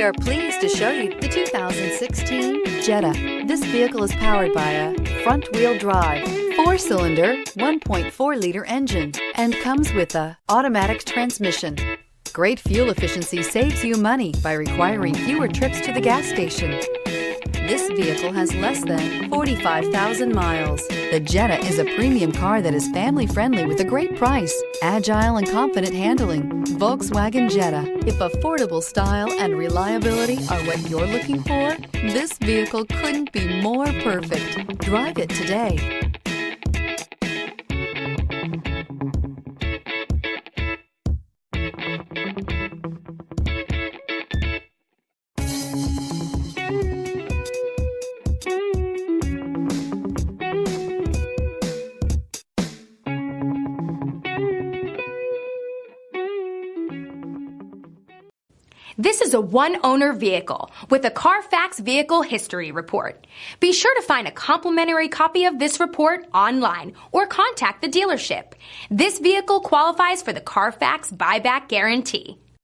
are pleased to show you the 2016 Jetta. This vehicle is powered by a front-wheel drive, 4-cylinder, 1.4-liter engine, and comes with a automatic transmission. Great fuel efficiency saves you money by requiring fewer trips to the gas station. This vehicle has less than 45,000 miles. The Jetta is a premium car that is family-friendly with a great price, agile and confident handling. Volkswagen Jetta. If affordable style and reliability are what you're looking for, this vehicle couldn't be more perfect. Drive it today. This is a one-owner vehicle with a Carfax Vehicle History Report. Be sure to find a complimentary copy of this report online or contact the dealership. This vehicle qualifies for the Carfax Buyback Guarantee.